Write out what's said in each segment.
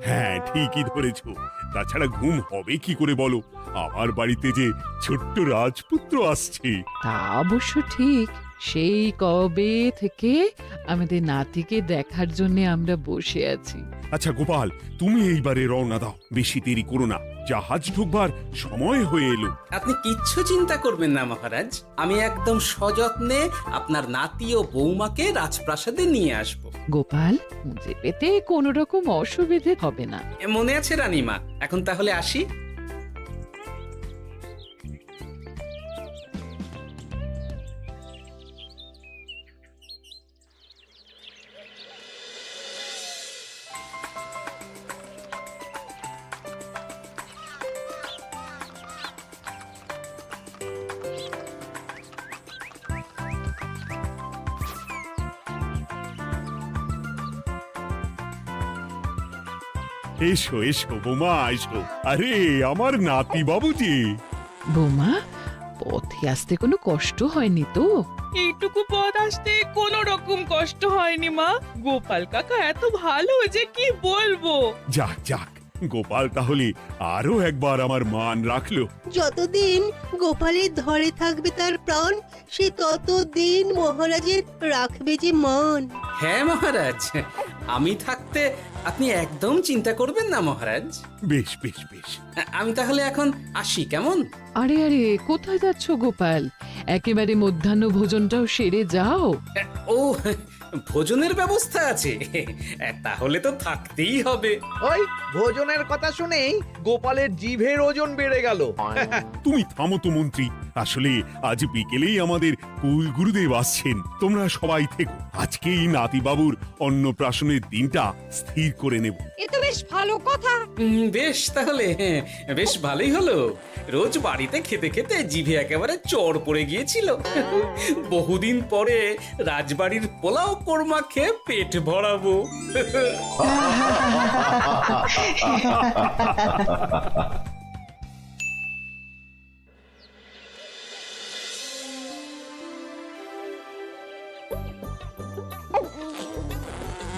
হ্যাঁ, ঠিকই ধরেছ। তাছাড়া ঘুম হবে কি করে বলো? আমার বাড়িতে যে ছোট্ট রাজপুত্র আসছে। তা অবশ্য ঠিক। সেই কবে থেকে আমাদের নাতিকে দেখার জন্য আমরা বসে আছি। আচ্ছা গোপাল, তুমি এইবারে রওনা দাও, বেশি দেরি করো না, জাহাজ ঢুকবার সময় হয়ে এলো। আপনি কিচ্ছু চিন্তা করবেন না মহারাজ, আমি একদম সযত্নে আপনার নাতি ও বৌমাকে রাজপ্রাসাদে নিয়ে আসব। গোপাল, খুঁজে পেতে কোনো রকম অসুবিধে হবে না। মনে আছে রানীমা? এখন তাহলে আসি। এসো এসো বোমা, এসো। আরে আমার নাতি বাবু যে। বৌমা, পথে আসতে কোনো কষ্ট হয়নি তো? এইটুকু পথ আসতে কোনো রকম কষ্ট হয়নি মা। গোপাল কাকা এত ভালো যে কি বলবো। যাক যাক, গোপাল তাহলে আরো একবার আমার মান রাখলো। যতদিন গোপালের ধরে থাকবে তার প্রাণ, সে ততদিন মহারাজের রাখবে যে মান। হ্যাঁ মহারাজ, আমি থাকতে আপনি একদম চিন্তা করবেন না মহারাজ। বেশ বেশ বেশ। আমি তাহলে এখন আসি, কেমন? আরে আরে, কোথায় যাচ্ছ গোপাল? একেবারে মধ্যাহ্ন ভোজনটাও সেরে যাও। ও, ভোজনের ব্যবস্থা আছে? তাহলে তো থাকতেই হবে। ওই ভোজনের কথা শুনেই গোপালের জিভের ওজন বেড়ে গেল। তুমি থামো তো মন্ত্রী, আসলে আজ বিকেলেই আমাদের কুল গুরুদেব আসছেন। তোমরা সবাই থেকো, আজকেই নাতি বাবুর অন্নপ্রাশনের দিনটা স্থির করে নেব। এ তো বেশ ভালো কথা। বেশ তাহলে, বেশ ভালোই হলো। রোজ বাড়িতে খেতে খেতে জিভে একেবারে চড় পড়ে গিয়েছিল। বহুদিন পরে রাজবাড়ির পোলাও কোরমা খেয়ে পেট ভরাবো।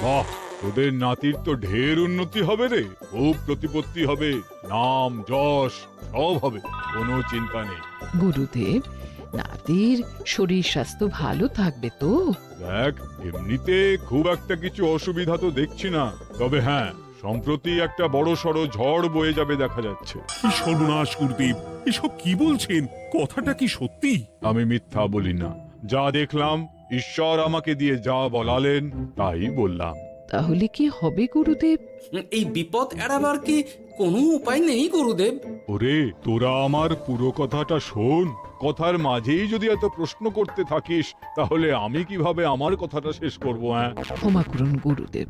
বাহ, তোদের নাতির তো ঢের উন্নতি হবে রে, খুব প্রতিপত্তি হবে, নাম যশ সব হবে, কোনো চিন্তা নেই। গুরুদেব, নাতির শরীর স্বাস্থ্য ভালো থাকবে তো? দেখ, এমনিতে খুব একটা কিছু অসুবিধা তো দেখছি না, তবে হ্যাঁ, সম্প্রতি একটা বড় সড়ো ঝড় বয়ে যাবে দেখা যাচ্ছে। কি সর্বনাশ গুরুদেব, এসব কি বলছেন? কথাটা কি সত্যি? আমি মিথ্যা বলি না, যা দেখলাম, ঈশ্বর আমাকে দিয়ে যা বলালেন তাই বললাম। তাহলে কি হবে গুরুদেব? এই বিপদ এড়াবার কি কোনো উপায় নেই গুরুদেব? ওরে, তোরা আমার পুরো কথাটা শোন, কথার মাঝেই যদি এত প্রশ্ন করতে থাকিস তাহলে আমি কিভাবে আমার কথাটা শেষ করব? হ্যাঁ, ক্ষমা করুন গুরুদেব,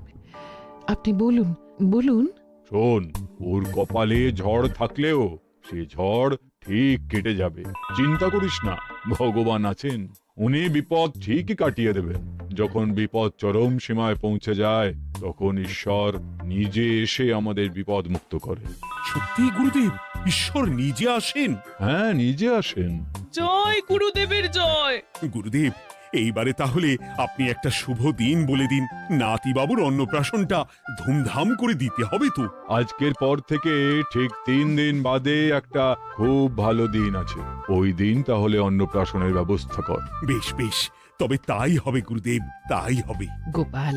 আপনি বলুন বলুন। শোন, ওর কপালে ঝড় থাকলেও সে ঝড় ঠিক কেটে যাবে, চিন্তা করিস না, ভগবান আছেন, উনি বিপদ ঠিকই কাটিয়ে দেবেন। যখন বিপদ চরম সীমায় পৌঁছে যায় তখন ঈশ্বর নিজে এসে আমাদের বিপদ মুক্ত করে। সত্যি গুরুদেব, ঈশ্বর নিজে আসেন? হ্যাঁ, নিজে আসেন। জয় গুরুদেবের জয়। গুরুদেব, এইবারে তাহলে আপনি একটা শুভ দিন বলে দিন, নাতি বাবুর অন্নপ্রাশনটা ধুমধাম করে দিতে হবে তো। আজকের পর থেকে ঠিক 3 দিন বাদে একটা খুব ভালো দিন আছে, ওই দিন তাহলে অন্নপ্রাশনের ব্যবস্থা কর। বেশ বেশ, তবে তাই হবে গুরুদেব, তাই হবে। গোপাল,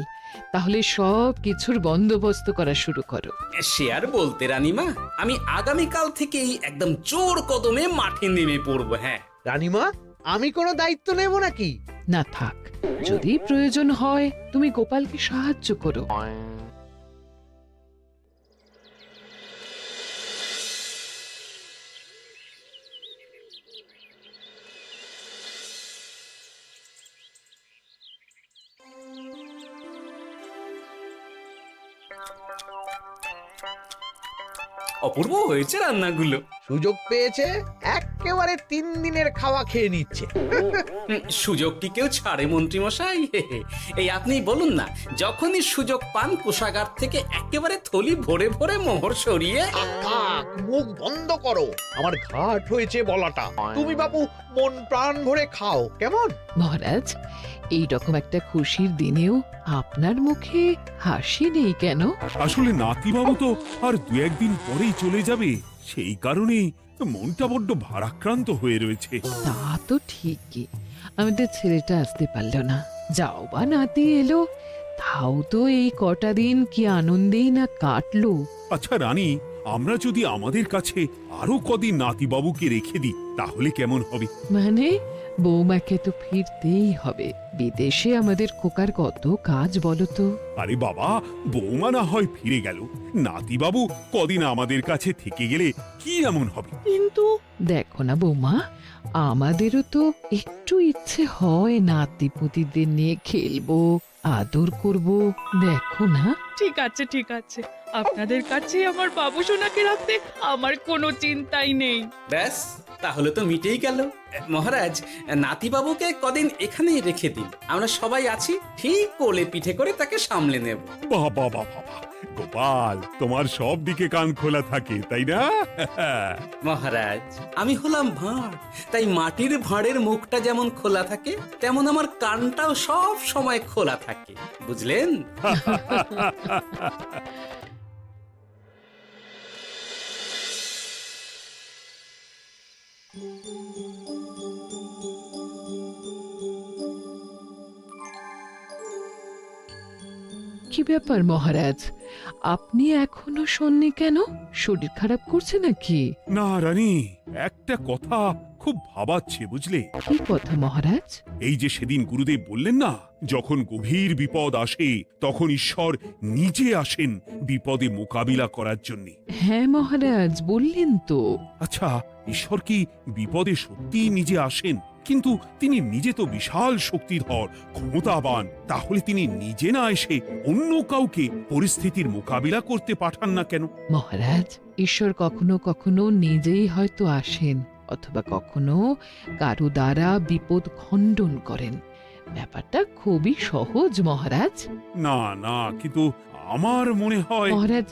তাহলে সব কিছুর বন্দোবস্ত করা শুরু করো। সে আর বলতে রানীমা, আমি আগামীকাল থেকেই একদম জোর কদমে মাঠে নেমে পড়বো। হ্যাঁ রানীমা, আমি কোনো দায়িত্ব নেব নাকি? না থাক, যদি প্রয়োজন হয় তুমি গোপালকে সাহায্য করো। অপূর্ব হয়েছে রান্নাগুলো। সুযোগ পেয়েছে, এক একেবারে 3 দিনের খাওয়া খেয়ে নিচ্ছে। সুযোগ কি কেউ ছাড়ে মন্ত্রী মশাই? এই আপনি বলুন না, যখনই সুযোগ পান কোষাগার থেকে একেবারে থলি ভরে ভরে মোহর সরিয়ে। থাক, মুখ বন্ধ করো, আমার ঘাট হয়েছে বলাটা। তুমি বাবু মন প্রাণ ভরে খাও, কেমন? মহারাজ, এই রকম একটা খুশির দিনেও আপনার মুখে হাসি নেই কেন? আসলে নাতিবাবু তো আর 2-1 দিন পরেই চলে যাবে, সেই কারণেই মনটা বড্ড ভারাক্রান্ত হয়ে রয়েছে। তা তো ঠিকই, আমাদের ছেলেটা আসতে পারল না, যাও বা নাতি এলো, তাও তো এই কটা দিন কি আনন্দেই না কাটলো। আচ্ছা রানী, আমরা যদি আমাদের কাছে আরো কদিন নাতিবাবুকে রেখে দিই তাহলে কেমন হবে? মানে বৌমাকে তো ফিরতেই হবে, বিদেশে আমাদের খোকার কত কাজ বলো তো। আরে বাবা, বৌমা না হয় ফিরে গেল, নাতিবাবু কদিন আমাদের কাছে থেকে গেলে কি এমন হবে? কিন্তু দেখো না বৌমা, আমাদেরও তো একটু ইচ্ছে হয় নাতিপুতিদের নিয়ে খেলবো, আদর করব, দেখো না। ঠিক আছে ঠিক আছে, আপনাদের কাছে আমার বাবু সোনাকে রাখতে আমার কোনো চিন্তাই নেই। ব্যাস, তাহলে তো মিটেই গেল। মহারাজ, নাতিবাবুকে কদিন এখানেই রেখে দিন, আমরা সবাই আছি, ঠিক কোলে পিঠে করে তাকে সামলে নেব। বাবা বাবা বাবা, গোপাল তোমার সব দিকে কান খোলা থাকে তাই না? মহারাজ, আমি হলাম ভাঁড়, তাই মাটির ভাঁড়ের মুখটা যেমন খোলা থাকে তেমন আমার কানটাও সব সময় খোলা থাকে, বুঝলেন? কি ব্যাপার মহারাজ, আপনি এখনো শোননি কেন? শরীর খারাপ করছে নাকি? না রানী, একটা কথা খুব ভাবাচ্ছে বুঝলে। কি কথা মহারাজ? এই যে সেদিন গুরুদেব বললেন না, যখন গভীর বিপদ আসে তখন ঈশ্বর নিজে আসেন বিপদে মোকাবিলা করার জন্য। হ্যাঁ মহারাজ, বললেন তো। আচ্ছা, ঈশ্বর কি বিপদে সত্যিই নিজে আসেন? কিন্তু তিনি নিজে তো বিশাল শক্তিধর, ক্ষমতাবান, তাহলে তিনি নিজে না এসে অন্য কাউকে পরিস্থিতির মোকাবিলা করতে পাঠান না কেন? মহারাজ, ঈশ্বর কখনো কখনো নিজেই হয়তো আসেন, অথবা কখনো কারো দ্বারা বিপদ খণ্ডন করেন। ব্যাপারটা খুবই সহজ মহারাজ। না না, কিন্তু আমার মনে হয়। মহারাজ,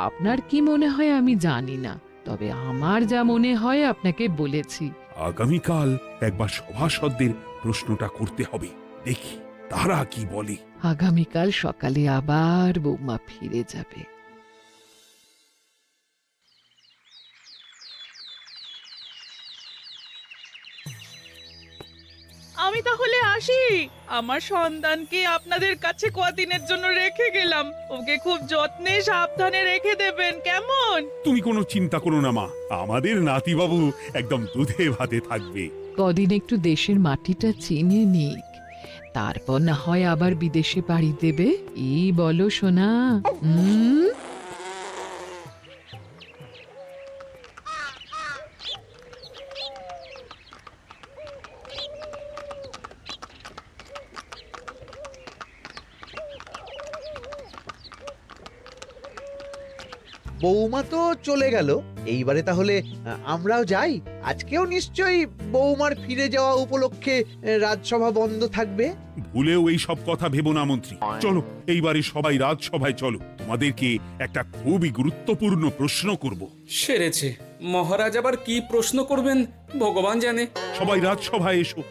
আপনার কি মনে হয় আমি জানি না, তবে আমার যা মনে হয় আপনাকে বলেছি। আগামীকাল একবার সভাসদদের প্রশ্নটা করতে হবে, দেখি তারা কি বলে। আগামীকাল সকালে আবার বৌমা ফিরে যাবে। আমি তাহলে আসি, আমার সন্তানকে আপনাদের কাছে কদিনের জন্য রেখে গেলাম, ওকে খুব যত্নে সাবধানে রেখে দেবেন, কেমন? তুমি কোনো চিন্তা করো না মা, আমাদের নাতিবাবু একদম দুধে ভাতে থাকবে। কদিন একটু দেশের মাটিটা চিনে নিক, তারপর না হয় আবার বিদেশে পাড়ি দেবে। এই বলো সোনা। বৌমা তো চলে গেল, এইবারে তাহলে আমরাও যাই। আজকেও নিশ্চয়ই বৌমার ফিরে যাওয়া উপলক্ষে রাজসভা বন্ধ থাকবে। ভুলেও এই সব কথা ভেবো না মন্ত্রী, চলো এইবারে সবাই রাজসভায় চলো, তোমাদেরকে একটা খুবই গুরুত্বপূর্ণ প্রশ্ন করব। সেরেছে, মহারাজ আবার কি প্রশ্ন করবেন ভগবান জানে। সবাই রাজসভায় এসো।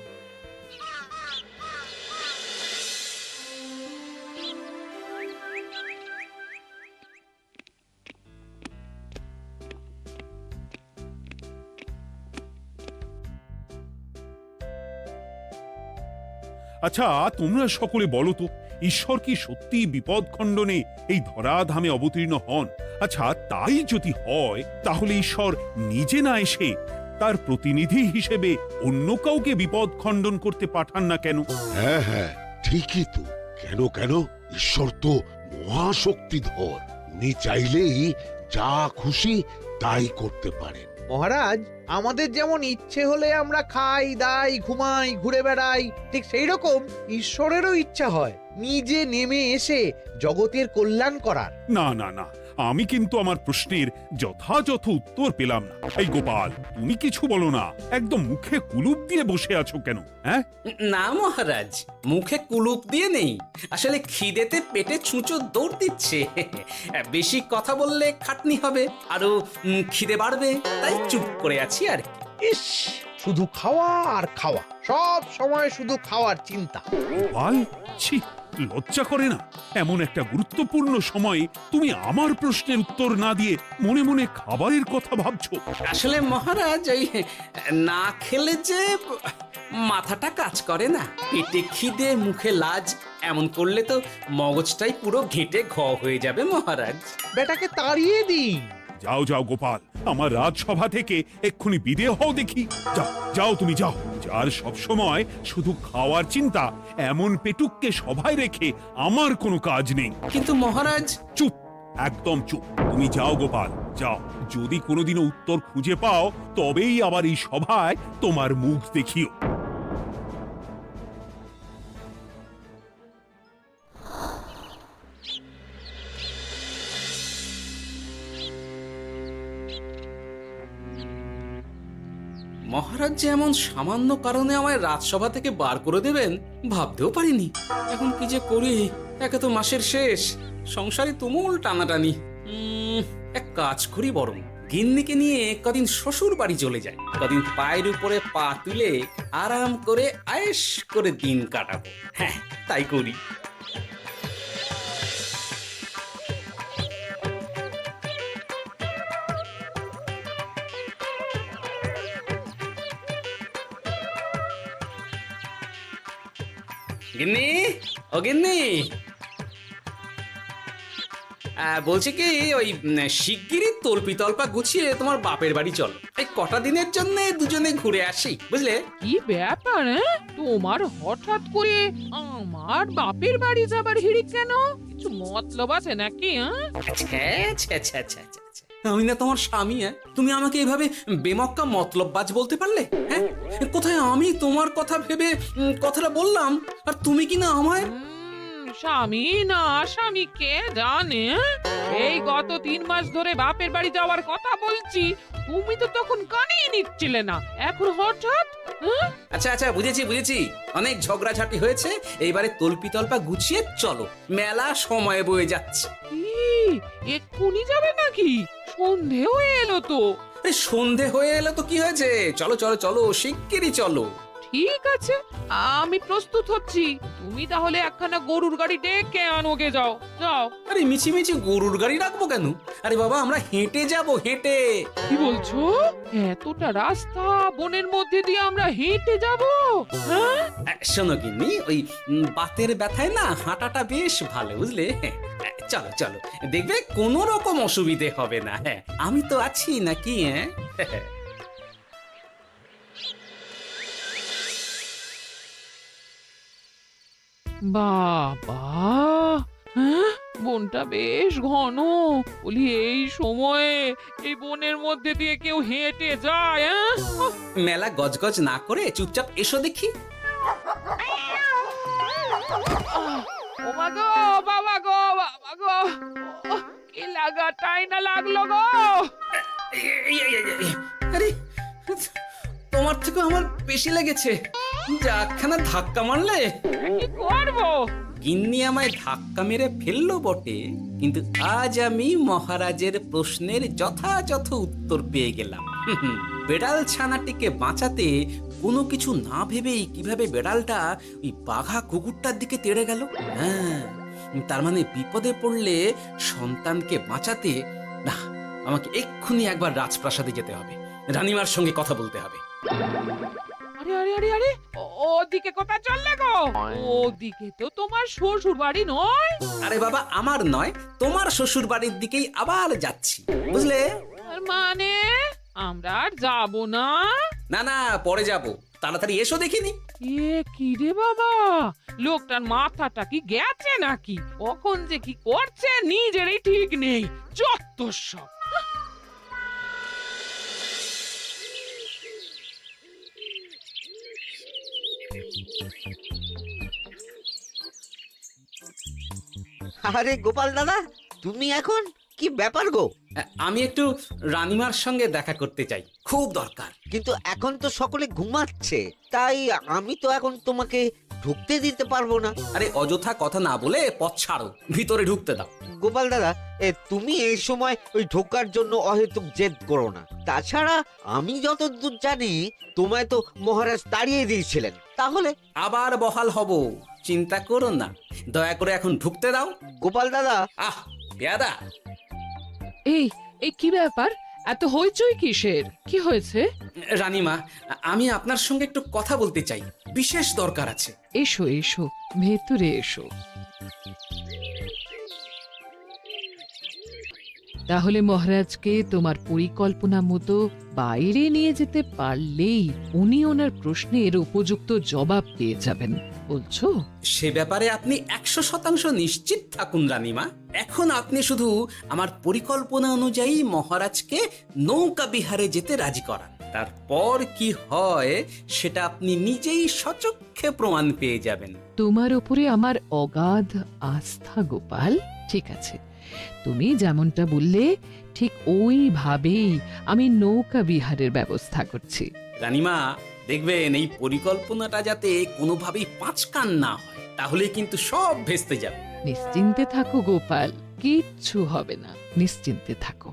আচ্ছা, তোমরা সকলে বলো তো, ঈশ্বর কি সত্যি বিপদ খণ্ডনে এই ধরাধামে অবতীর্ণ হন? আচ্ছা, তাই যদি হয় তাহলে ঈশ্বর নিজে না এসে তার প্রতিনিধি হিসেবে অন্য কাউকে বিপদ খণ্ডন করতে পাঠান না কেন? হ্যাঁ হ্যাঁ, ঠিকই তো। কেন কেন, ঈশ্বর তো মহাশক্তিধর, উনি চাইলেই যা খুশি তাই করতে পারেন। মহারাজ, আমাদের যেমন ইচ্ছে হলে আমরা খাই দাই ঘুমাই ঘুরে বেড়াই, ঠিক সেই রকম ঈশ্বরেরও ইচ্ছা হয় নিজে নেমে এসে জগতের কল্যাণ করার। না না না, আমি কিন্তু আমার প্রশ্নের যথাযথ উত্তর পেলাম না। এই গোপাল, তুমি কিছু বলো না, একদম মুখে কুলুপ দিয়ে বসে আছো কেন? হ্যাঁ, না মহারাজ, মুখে কুলুপ দিয়ে নেই, আসলে খিদেতে পেটে ছুঁচো দৌড় দিচ্ছে। বেশি কথা বললে খাটনি হবে, আরো খিদে বাড়বে, তাই চুপ করে আছি আর কি। ইস, শুধু খাওয়া আর খাওয়া, সব সময় শুধু খাওয়ার চিন্তা। গোপাল, ছি, লজ্জা করে না? এমন একটা গুরুত্বপূর্ণ সময়ে তুমি আমার প্রশ্নের উত্তর না দিয়ে মনে মনে খাবারের কথা ভাবছো। আসলে মহারাজ, ওই না খেলে যে মাথাটা কাজ করে না, পেটে খিদে মুখে লাজ, এমন করলে তো মগজটাই পুরো ঘেঁটে ঘ হয়ে যাবে মহারাজ। বেটাকে তাড়িয়ে দিন। যাও যাও গোপাল, আমার রাজসভা থেকে এক্ষুনি বিদে হও দেখি। যাও যাও, তুমি যাও। যার সব সময় শুধু খাওয়ার চিন্তা, এমন পেটুককে সভায় রেখে আমার কোনো কাজ নেই। কিন্তু মহারাজ, চুপ, একদম চুপ। তুমি যাও গোপাল, যাও। যদি কোনোদিনও উত্তর খুঁজে পাও, তবেই আবার এই সভায় তোমার মুখ দেখিও। মহারাজ যে এমন সামান্য কারণে আমায় রাজসভা থেকে বার করে দেবেন ভাবতেও পারিনি। এখন কি যে করি, একে তো মাসের শেষ, সংসারে তুমুল টানাটানি। এক কাজ করি বরং, গিন্নিকে নিয়ে কদিন শ্বশুর বাড়ি চলে যায়, কদিন পায়ের উপরে পা তুলে আরাম করে আয়েশ করে দিন কাটাবো। হ্যাঁ, তাই করি। গিন্নি, ও গিন্নি, বলছি কি, ওই শিগগিরই তল্পি তল্পা গুছিয়ে তোমার বাপের বাড়ি চলো। এই কটা দিনের জন্য দুজনে ঘুরে আসি, বুঝলে? কি ব্যাপার? তোমার হঠাৎ করে আমার বাপের বাড়ি যাবার হিড়িক কেন? কিছু মতলব আছে নাকি? আমি না তোমার স্বামী? তুমি আমাকে এভাবে বেমক্কা মতলববাজ বলতে পারলে? হ্যাঁ, কোথায় আমি তোমার কথা ভেবে কথাটা বললাম, আর তুমি কি না আমায় স্বামী না স্বামী কে জানে? এই গত 3 মাস ধরে বাপের বাড়ি যাওয়ার কথা বলছি, তুমি তো তখন কানেই নিচ্ছিলে না, এখন হঠাৎ? আচ্ছা আচ্ছা, বুঝেছি বুঝেছি, অনেক ঝগড়াঝাটি হয়েছে, এইবারে তল্পি তল্পা গুছিয়ে চলো, মেলা সময় বয়ে যাচ্ছে। কি এক্ষুনি যাবে নাকি? সন্ধে হয়ে এলো তো। সন্ধে হয়ে এলো তো কি হয়েছে, চলো চলো চলো, শিগগিরই চলো। ঠিক আছে, আমি প্রস্তুত হচ্ছি। তুমি তাহলে একখানা গরুর গাড়ি ডেকে আনোগে, যাও যাও। আরে মিছিমিছি গরুর গাড়ি রাখবো কেন? আরে বাবা, আমরা হেঁটে যাব, হেঁটে। কি বলছো? এতটা রাস্তা বনের মধ্যে দিয়ে আমরা হেঁটে যাব? হ্যাঁ, শোনো গিন্নি, ওই বাতের ব্যথায় না হাঁটাটা বেশ ভালো, বুঝলে? চলো চলো, দেখবে কোনো রকম অসুবিধে হবে না। হ্যাঁ, আমি তো আছি নাকি? হ্যাঁ, বাবা, হ্যাঁ, বনটা বেশ ঘন। বলি, এই সময়ে এই বনের মধ্যে দিয়ে কেউ হেঁটে যায়? মেলা গজগজ না করে চুপচাপ এসো দেখি। ও মা গো, বাবা গো, বাবা গো, কি লাগাটাই না লাগলো গো। আরে, তোমার থেকে আমার বেশি লেগেছে, যাখানা ধাক্কা মারলে। কি করবো? গিন্নি আমায় ধাক্কা মেরে ফেললো বটে, কিন্তু আজ আমি মহারাজের প্রশ্নের যথাযথ উত্তর পেয়ে গেলাম। বেড়াল ছানাটিকে বাঁচাতে কোনো কিছু না ভেবেই কিভাবে বেড়ালটা ওই বাঘা কুকুরটার দিকে তেড়ে গেল। হ্যাঁ, তার মানে বিপদে পড়লে সন্তানকে বাঁচাতে না, আমাকে এক্ষুনি একবার রাজপ্রাসাদে যেতে হবে, রানীমার সঙ্গে কথা বলতে হবে। আরে আরে আরে আরে, ওদিকে কোথায় চললে গো? ওদিকে তো তোমার শ্বশুর বাড়ি নয়। আরে বাবা, আমার নয়, তোমার শ্বশুর বাড়ির দিকেই আবার যাচ্ছি, বুঝলে? তার মানে আমরা আর যাবো না? না না, পরে যাব, তাড়াতাড়ি এসো দেখিনি। এ কি রে বাবা, লোকটার মাথাটা কি গেছে নাকি? কখন যে কি করছে নিজেরই ঠিক নেই, যত সব। আরে গোপাল দাদা, তুমি এখন কি ব্যাপার গো? আমি একটু রানিমার সঙ্গে দেখা করতে চাই, খুব দরকার। কিন্তু এখন তো সকলে ঘুমাচ্ছে, তাই আমি তো এখন তোমাকে ঢুকতে দিতে পারবো না। আরে অযথা কথা না বলে পথ ছাড়ো, ভিতরে ঢুকতে দাও। গোপাল দাদা, তুমি এই সময় ওই ঢোকার জন্য অহেতুক জেদ করো না। তাছাড়া আমি যতদূর জানি তোমায় তো মহারাজ তাড়িয়ে দিয়েছিলেন, তাহলে আবার বহাল হব, চিন্তা করো না। দয়া করে এখন ঢুকতে দাও। গোপাল দাদা। আহ পেয়াদা, এই এই কি ব্যাপার? এত হইচই কিসের? কি হয়েছে? রানীমা, আমি আপনার সঙ্গে একটু কথা বলতে চাই, বিশেষ দরকার আছে। এসো এসো, ভেতরে এসো। তাহলে মহারাজকে তোমার পরিকল্পনা মতো বাইরে নিয়ে যেতে পারলেই উনি ওনার প্রশ্নের উপযুক্ত জবাব পেয়ে যাবেন, বলছো? সে ব্যাপারে আপনি 100% নিশ্চিত থাকুন রানীমা। এখন আপনি শুধু আমার পরিকল্পনা অনুযায়ী মহারাজকে নৌকা বিহারে যেতে রাজি করান। তারপর কি হয় সেটা আপনি নিজেই সচক্ষে প্রমাণ পেয়ে যাবেন। তোমার উপরে আমার অগাধ আস্থা গোপাল। ঠিক আছে, তুমি যেমনটা বললে ঠিক ওইভাবেই আমি নৌকা বিহারের ব্যবস্থা করছি। রানীমা, দেখবেন এই পরিকল্পনাটা যাতে কোনোভাবেই পাঁচকান না হয়, তাহলে কিন্তু সব ভেস্তে যাবে। নিশ্চিন্তে থাকো গোপাল, কিচ্ছু হবে না, নিশ্চিন্তে থাকো।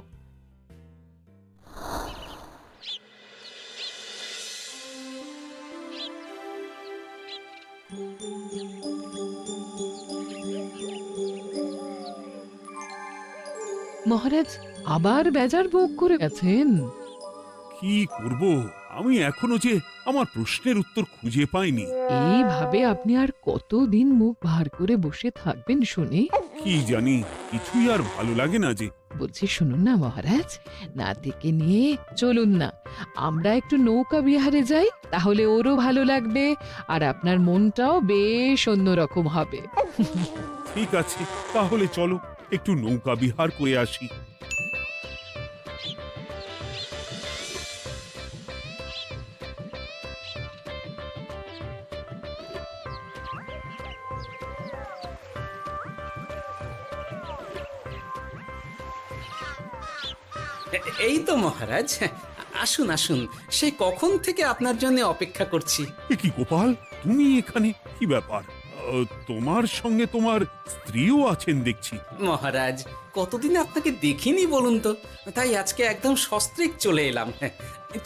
মহারাজ আবার বেজার ভোগ করে গেছেন। কি করব, আমি এখনো যে আমার প্রশ্নের উত্তর খুঁজে পাইনি। এইভাবে আপনি আর কতদিন মুখ ভার করে বসে থাকবেন শুনি? কি জানি, কিছুই আর ভালো লাগে না যে। বলছি শুনুন না মহারাজ, নাতিকে নিয়ে চলুন না, আমরা একটু নৌকা বিহারে যাই, তাহলে ওরও ভালো লাগবে আর আপনার মনটাও বেশ অন্যরকম হবে। ঠিক আছে, তাহলে চলো একটু নৌকা বিহার করে আসি। এই তো মহারাজ, আসুন আসুন, সেই কখন থেকে আপনার জন্য অপেক্ষা করছি। এ কি গোপাল, তুমি এখানে? কি ব্যাপার? তোমার সঙ্গে তোমার স্ত্রীও আছেন দেখছি। মহারাজ, কতদিন আপনাকে দেখিনি বলুন তো, তাই আজকে একদম সস্ত্রীক চলে এলাম।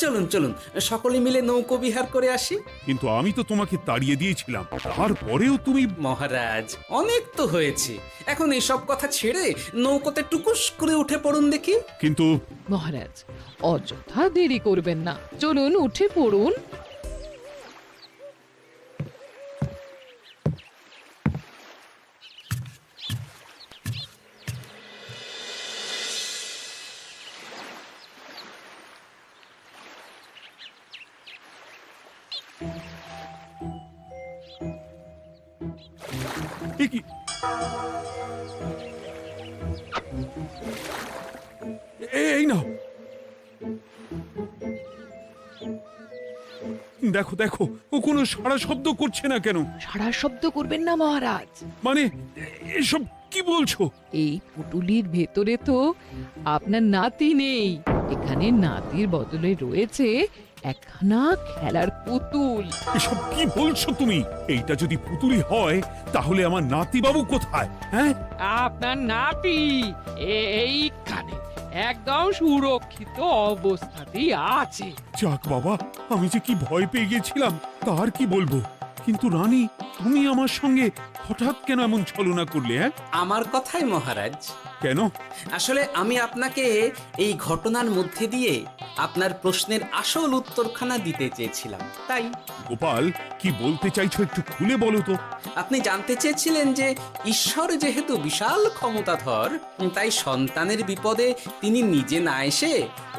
চলুন চলুন, সকলে মিলে নৌকো বিহার করে আসি। কিন্তু আমি তো তোমাকে তাড়িয়ে দিয়েছিলাম, তারপরেও তুমি। মহারাজ, অনেক তো হয়েছে, এখন এসব কথা ছেড়ে নৌকোতে টুকুস করে উঠে পড়ুন দেখি। কিন্তু মহারাজ অযথা দেরি করবেন না, চলুন উঠে পড়ুন। এ কি? এই নাও, দেখো দেখো, ও কোনো সাড়া শব্দ করছে না কেন? সারা শব্দ করবেন না মহারাজ। মানে এসব কি বলছো? এই পুটুলির ভেতরে তো আপনার নাতি নেই, এখানে নাতির বদলে রয়েছে একখানা খেলার পুতুল। এসব কি বলছো তুমি? এইটা যদি পুতুলি হয় তাহলে আমার নাতি বাবু কোথায়? হ্যাঁ, আপনার নাতি এইখানে একদম সুরক্ষিত অবস্থাতেই আছে। যাক বাবা, আমি যে কি ভয় পেয়ে গেছিলাম তার কি বলবো। কিন্তু রানী, তুমি আমার সঙ্গে হঠাৎ কেন এমন ছলনা করলে? হ্যাঁ, আমার কথাই মহারাজ। কেন? আসলে আমি আপনাকে এই ঘটনার মধ্যে দিয়ে আপনার প্রশ্নের আসল উত্তরখানা দিতে চেয়েছিলাম, তাই। গোপাল, কি বলতে চাইছো একটু খুলে বলো তো। আপনি জানতে চেয়েছিলেন যে ঈশ্বর যেহেতু বিশাল ক্ষমতাধর, তাই সন্তানের বিপদে তিনি নিজে না এসে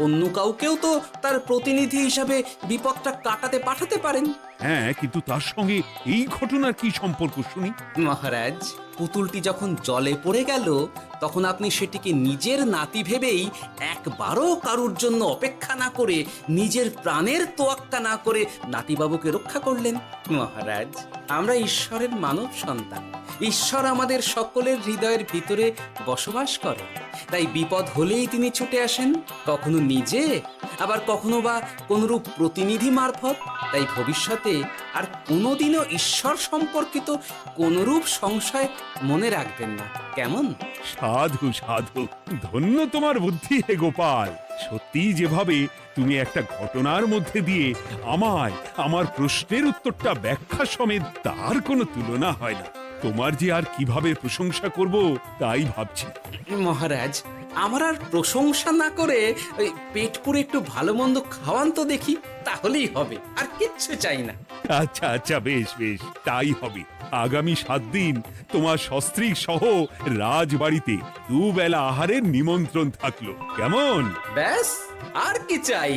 অন্য কাউকেও তো তার প্রতিনিধি হিসাবে বিপদটা কাটাতে পাঠাতে পারেন। হ্যাঁ, কিন্তু তার সঙ্গে এই ঘটনার কি সম্পর্ক শুনি? মহারাজ, পুতুলটি যখন জলে পড়ে গেল তখন আপনি সেটিকে নিজের নাতি ভেবেই একবারও কারুর জন্য অপেক্ষা উপেক্ষা না করে, নিজের প্রাণের তোয়াক্কা না করে নাতিবাবুকে রক্ষা করলেন। মহারাজ, আমরা ঈশ্বরের মানব সন্তান। ঈশ্বর আমাদের সকলের হৃদয়ের ভিতরে বসবাস করে, তাই বিপদ হলেই তিনি ছুটে আসেন, কখনো নিজে, আবার কখনো বা কোনরূপ প্রতিনিধি মারফত। তাই ভবিষ্যতে আর কোনোদিনও ঈশ্বর সম্পর্কিত কোনরূপ সংশয় মনে রাখবেন না, কেমন? সাধু সাধু, ধন্য তোমার বুদ্ধি হে গোপাল। সত্যি যেভাবে তুমি একটা ঘটনার মধ্যে দিয়ে আমায় আমার প্রশ্নের উত্তরটা ব্যাখ্যা সমেত, তার কোনো তুলনা হয় না। তোমার যে আর কিভাবে প্রশংসা করব তাই ভাবছি। মহারাজ, আমার আর প্রশংসা না করে ওই পেট পুরে একটু ভালো মন্দ খাওয়ান তো দেখি, তাহলেই হবে, আর কিচ্ছু চাই না। আচ্ছা আচ্ছা, বেশ বেশ, তাই হবে। আগামী 7 দিন তোমার সস্ত্রীক সহ রাজবাড়িতে দুবেলা আহারের নিমন্ত্রণ থাকলো, কেমন? ব্যাস, আর কি চাই?